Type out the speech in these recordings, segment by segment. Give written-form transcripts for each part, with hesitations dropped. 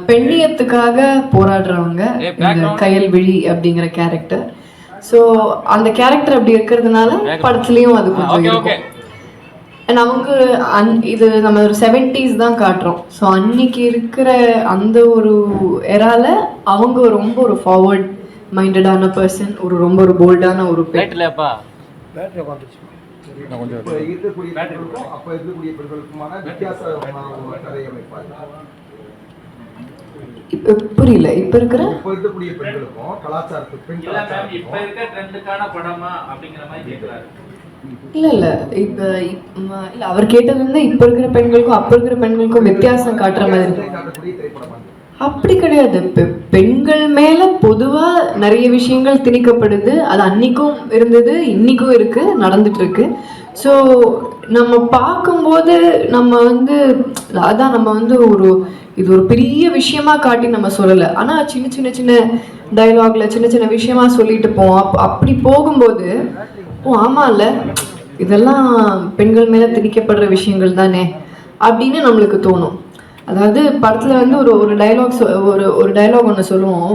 பெண்ணியத்துக்காக போராடுறவங்க இந்த கயல்விழி அப்படிங்கிற character. So அந்த கேரக்டர் அப்படி இருக்கிறதுனால படத்துலேயும் அது கொஞ்சம் இருக்கும். அண்ட் அவங்க இது நம்ம ஒரு 70s தான் காட்டுறோம். ஸோ அன்னைக்கு இருக்கிற அந்த ஒரு எரால அவங்க ரொம்ப ஒரு ஃபார்வர்ட் மைண்டடான பர்சன், ரொம்ப ஒரு போல்டான ஒரு பெண். புரியல. இப்ப இருக்கிற பெண்களுக்கும் கலாச்சாரத்துக்கும் இல்ல அவர் கேட்டது வந்து இப்ப இருக்கிற பெண்களுக்கும் அப்ப இருக்கிற பெண்களுக்கும் வித்தியாசம் காட்டுற மாதிரி அப்படி கிடையாது. பெண்கள் மேல பொதுவா நிறைய விஷயங்கள் திணிக்கப்படுது. அது அன்னைக்கும் இருந்தது, இன்னைக்கும் இருக்கு, நடந்துட்டு இருக்கு. ஸோ நம்ம பார்க்கும்போது நம்ம வந்து அதான் நம்ம வந்து இது ஒரு பெரிய விஷயமா காட்டி நம்ம சொல்லலை. ஆனா சின்ன சின்ன சின்ன டயலாக்ல சின்ன சின்ன விஷயமா சொல்லிட்டு போவோம். அப்படி போகும்போது ஆமா இல்ல, இதெல்லாம் பெண்கள் மேல திணிக்கப்படுற விஷயங்கள் தானே அப்படின்னு நம்மளுக்கு தோணும். அதாவது படத்துல வந்து ஒரு டைலாக் ஒன்று சொல்லுவோம்.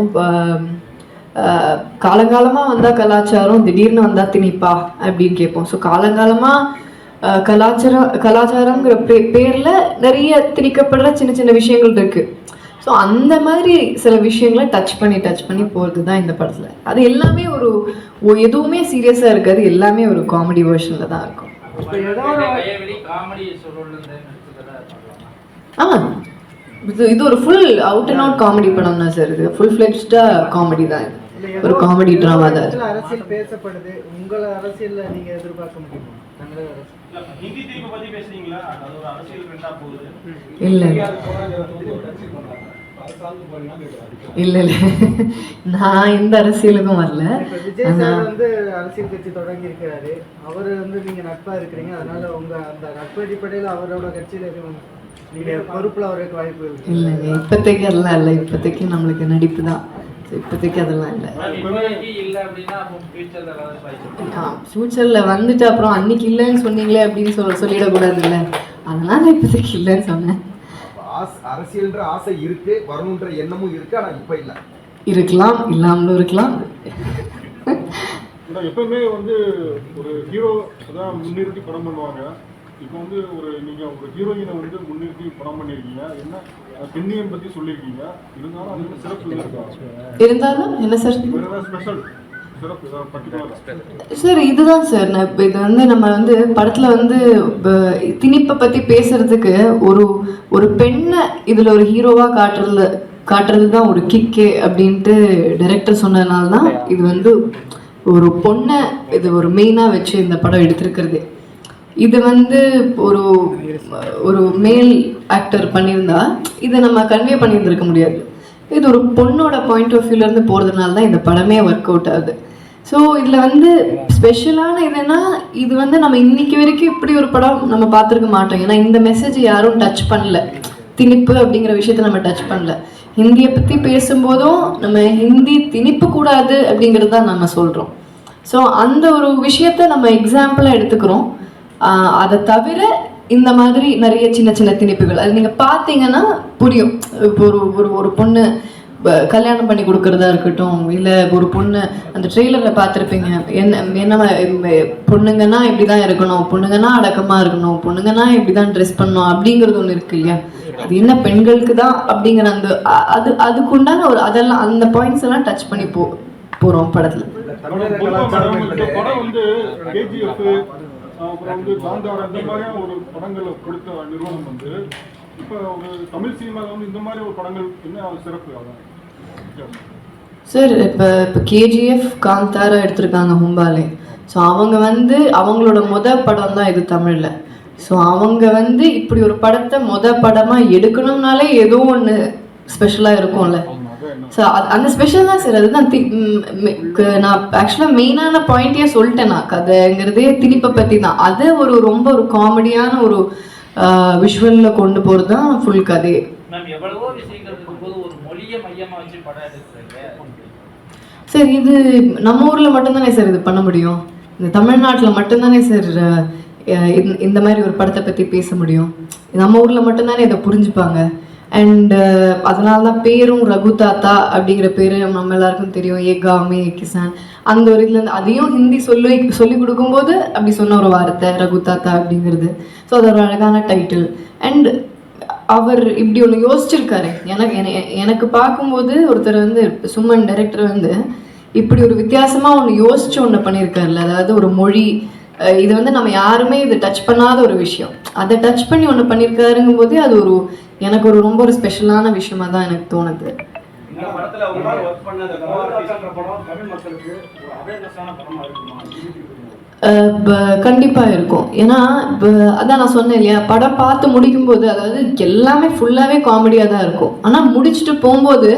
காலங்காலமா வந்தா கலாச்சாரம், திடீர்னு வந்தா திணிப்பா அப்படின்னு கேட்போம். ஸோ காலங்காலமா கலாச்சாரங்கிற பேர்ல நிறைய திணிக்கப்படுற சின்ன சின்ன விஷயங்கள் இருக்கு. ஸோ அந்த மாதிரி சில விஷயங்களை டச் பண்ணி போகிறது தான் இந்த படத்தில். அது எல்லாமே எதுவுமே சீரியஸாக இருக்காது, எல்லாமே ஒரு காமெடி வெர்ஷனில் தான் இருக்கும். இது ஒரு full out and out comedy படம் தான் சார். இது ஃபுல் ஃப்ளெட்ஜ்டாக காமெடி தான். இது ஒரு காமெடி ட்ராமா தான். அரசியல் பேசப்படுது, உங்களை அரசியல்ல நீங்க எதிர்பார்க்க முடியுமா? இல்ல நான் இந்த அரசியலுக்கும் வரல. விஜய் சார் வந்து அரசியல் கட்சி தொடங்கி இருக்கிறாரு, அவரு வந்து நீங்க நட்பா இருக்கிறீங்க, அதனால உங்க அந்த நட்பு அடிப்படையில அவரோட கட்சியில நீங்க பொறுப்புல அவருக்கு வாய்ப்பு இருக்கு? இல்லைங்க, இப்போதைக்கு அதெல்லாம் இல்லை. இப்போதைக்கு நம்மளுக்கு நடிப்பு தான். இப்போதைக்கு அதெல்லாம் இல்லை. ஃபியூச்சரில் வந்துட்டு அப்புறம் அன்னைக்கு இல்லைன்னு சொன்னீங்களே அப்படின்னு சொல்லிடக்கூடாது இல்லை, அதனால இப்போதைக்கு இல்லைன்னு சொன்னேன். அரசியல்ன்ற ஆசை இருக்கு, வரணுன்ற எண்ணமும் இருக்கு, ஆனா இப்ப இல்ல. இருக்கலாம், இல்லாமலும் இருக்கலாம். எப்பவுமே வந்து ஒரு ஹீரோ தான் முன்னிறுத்தி படம் பண்ணுவாங்க. இப்போ வந்து நீங்கள் ஒரு ஹீரோயினை வந்து முன்னிறுத்தி படம் பண்ணியிருக்கீங்க, என்ன பெண்ணியம் பற்றி சொல்லியிருக்கீங்க, இருந்தாலும் அது என்ன சிறப்பு இருந்தாலும் என்ன சார் ஸ்பெஷல் சார்? இதுதான் சார், இது வந்து நம்ம வந்து படத்தில் வந்து திணிப்பை பற்றி பேசுறதுக்கு ஒரு பெண்ணை இதில் ஒரு ஹீரோவாக காட்டுறது தான் ஒரு கிக்கே அப்படின்ட்டு டைரக்டர் சொன்னதுனால தான் இது வந்து ஒரு பொண்ணை இது ஒரு மெயினாக வச்சு இந்த படம் எடுத்திருக்கிறது. இது வந்து ஒரு மேல் ஆக்டர் பண்ணியிருந்தா இதை நம்ம கன்வே பண்ணியிருந்திருக்க முடியாது. இது ஒரு பொண்ணோட பாயிண்ட் ஆஃப் வியூலேருந்து போகிறதுனால தான் இந்த படமே ஒர்க் அவுட் ஆகுது. ஸோ இதில் வந்து ஸ்பெஷலான இதுன்னா இது வந்து நம்ம இன்னைக்கு வரைக்கும் இப்படி ஒரு படம் நம்ம பார்த்துருக்க மாட்டோம். ஏன்னா இந்த மெசேஜ் யாரும் டச் பண்ணல, திணிப்பு அப்படிங்கிற விஷயத்த நம்ம டச் பண்ணல. ஹிந்தியை பற்றி பேசும்போதும் நம்ம ஹிந்தி திணிப்பு கூடாது அப்படிங்கிறது தான் நம்ம சொல்கிறோம். ஸோ அந்த ஒரு விஷயத்த நம்ம எக்ஸாம்பிளாக எடுத்துக்கிறோம். அதை தவிர இந்த மாதிரி நிறைய சின்ன சின்ன திணிப்புகள் அது நீங்கள் பார்த்தீங்கன்னா புரியும். இப்போ ஒரு பொண்ணு கல்யாணம் பண்ணி கொடுக்கறதா இருக்கட்டும், இல்லை ஒரு பொண்ணு அந்த ட்ரெய்லரில் பார்த்துருப்பீங்க, என்ன பொண்ணுங்கன்னா இப்படி தான் இருக்கணும், பொண்ணுங்கன்னா அடக்கமாக இருக்கணும், பொண்ணுங்கன்னா இப்படி தான் ட்ரெஸ் பண்ணணும் அப்படிங்கிறது ஒன்று இருக்கு இல்லையா? அது என்ன பெண்களுக்கு தான் அப்படிங்கிற அந்த அதுக்குண்டான அதெல்லாம் அந்த பாயிண்ட்ஸ் எல்லாம் டச் பண்ணி போகிறோம் படத்தில். அப்புறம் வந்து சாந்தாரம் இந்த மாதிரியான ஒரு படங்களை கொடுத்த நிறுவனம் வந்து இப்போ ஒரு தமிழ் சினிமாவில் வந்து இந்த மாதிரி ஒரு படங்கள் என்ன சிறப்பு சார்? இப்போ கேஜிஎஃப், காந்தாரா எடுத்திருக்காங்க, ஹும்பாலே. ஸோ அவங்க வந்து அவங்களோட படம் தான் இது தமிழில். ஸோ அவங்க வந்து இப்படி ஒரு படத்தை படமாக எடுக்கணும்னாலே ஏதோ ஒன்று ஸ்பெஷலாக இருக்கும்ல. ஸோ அந்த ஸ்பெஷல் தான் சார். அதுதான் நான் ஆக்சுவலாக மெயினான பாயிண்ட்டே சொல்லிட்டேன். நான் கதைங்கிறதே திணிப்பை பற்றி தான். அதை ரொம்ப ஒரு காமெடியான ஒரு விஷுவலில் கொண்டு போகிறது தான் ஃபுல் கதையே. சார் இது நம்ம ஊரில் மட்டும்தானே சார் இது பண்ண முடியும். இந்த தமிழ்நாட்டில் மட்டும்தானே சார் இந்த மாதிரி ஒரு படத்தை பற்றி பேச முடியும். நம்ம ஊரில் மட்டும்தானே இதை புரிஞ்சுப்பாங்க. அண்ட் அதனால தான் பேரும் ரகு தாத்தா அப்படிங்கிற பேர் நம்ம எல்லாருக்கும் தெரியும், ஏ காவ் மே கிசான். அந்த ஒரு இதுலேருந்து அதையும் ஹிந்தி சொல்லி கொடுக்கும்போது அப்படி சொன்ன ஒரு வார்த்தை ரகு தாத்தா அப்படிங்கிறது. ஸோ அது ஒரு அழகான டைட்டில். அண்ட் அவர் இப்படி ஒன்று யோசிச்சிருக்காரு. எனக்கு பார்க்கும்போது ஒருத்தர் வந்து சுமன் டைரக்டர் வந்து இப்படி ஒரு வித்தியாசமாக ஒன்று யோசிச்சு ஒன்று பண்ணியிருக்காருல்ல, அதாவது ஒரு மொழி, இது வந்து நம்ம யாருமே இதை டச் பண்ணாத ஒரு விஷயம், அதை டச் பண்ணி ஒன்று பண்ணியிருக்காருங்கும் போது அது ஒரு எனக்கு ஒரு ரொம்ப ஒரு ஸ்பெஷலான விஷயமா தான் எனக்கு தோணுது. கண்டிப்பாக இருக்கும். ஏன்னா இப்போ அதான் நான் சொன்னேன் இல்லையா, படம் பார்த்து முடிக்கும்போது அதாவது எல்லாமே ஃபுல்லாகவே காமெடியாக தான் இருக்கும், ஆனால் முடிச்சுட்டு போகும்போது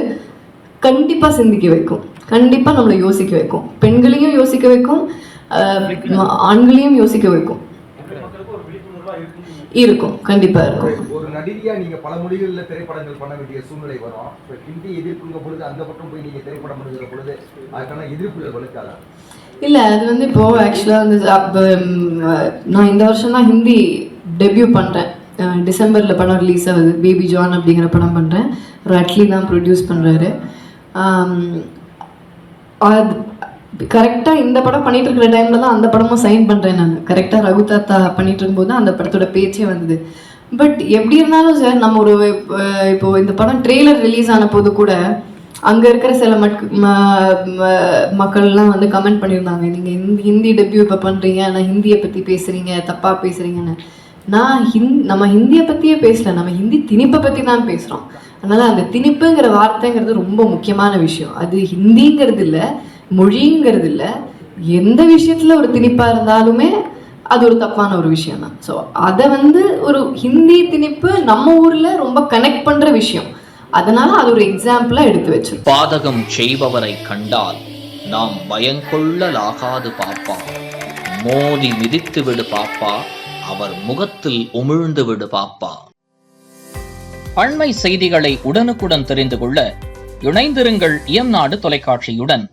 கண்டிப்பாக சிந்திக்க வைக்கும், கண்டிப்பாக நம்மளை யோசிக்க வைக்கும், பெண்களையும் யோசிக்க வைக்கும், ஆண்களையும் யோசிக்க வைக்கும். இருக்கும், கண்டிப்பா இருக்கும். ஒரு நடிகையா நீங்க பல மொழிகளில் திரைப்படங்கள் பண்ண வேண்டிய சூழ்நிலை வரும். ஹிந்தி எதிர்ப்புங்க பொழுது அந்த பக்கம் போய் நீங்க திரைப்படம் பண்ணுகிற பொழுது அதுக்கான எதிர்ப்புகள் வலுக்காதா? இல்லை, அது வந்து இப்போ ஆக்சுவலாக வந்து நான் இந்த வருஷம் தான் ஹிந்தி டெபியூ பண்ணுறேன். டிசம்பரில் படம் ரிலீஸ் ஆகுது, பேபி ஜான் அப்படிங்கிற படம் பண்ணுறேன். ரட்லி தான் ப்ரொடியூஸ் பண்ணுறாரு. கரெக்டாக இந்த படம் பண்ணிட்டு இருக்கிற டைமில் தான் அந்த படமும் சைன் பண்ணுறேன் நான். கரெக்டாக ரகு தாத்தா பண்ணிட்டு இருக்கும்போது அந்த படத்தோட பேச்சே வந்தது. பட் எப்படி இருந்தாலும் சார், நம்ம ஒரு இப்போ இந்த படம் ட்ரெய்லர் ரிலீஸ் ஆன போது கூட அங்கே இருக்கிற சில மக்கள்லாம் வந்து கமெண்ட் பண்ணியிருந்தாங்க, நீங்கள் ஹிந்தி டெபியூ இப்போ பண்ணுறீங்க, ஆனால் ஹிந்தியை பற்றி பேசுகிறீங்க, தப்பாக பேசுகிறீங்கன்னு. நான் நம்ம ஹிந்தியை பற்றியே பேசல, நம்ம ஹிந்தி திணிப்பை பற்றி தான் பேசுகிறோம். அதனால் அந்த திணிப்புங்கிற வார்த்தைங்கிறது ரொம்ப முக்கியமான விஷயம். அது ஹிந்திங்கிறது இல்லை, மொழிங்கிறது இல்லை, எந்த விஷயத்தில் ஒரு திணிப்பாக இருந்தாலுமே அது ஒரு தப்பான ஒரு விஷயம் தான். ஸோ அதை வந்து ஒரு ஹிந்தி திணிப்பு நம்ம ஊரில் ரொம்ப கனெக்ட் பண்ணுற விஷயம், அதனால அது ஒரு எக்ஸாம்பிளாக எடுத்து வச்சு. பாதகம் செய்பவரை கண்டால் நாம் பயங்கொள்ளலாகாது பாப்பா, மோதி மிதித்து விடு பாப்பா, அவர் முகத்தில் உமிழ்ந்து விடு பாப்பா. அண்மை செய்திகளை உடனுக்குடன் தெரிந்து கொள்ள இணைந்திருங்கள் இயம்நாடு தொலைக்காட்சியுடன்.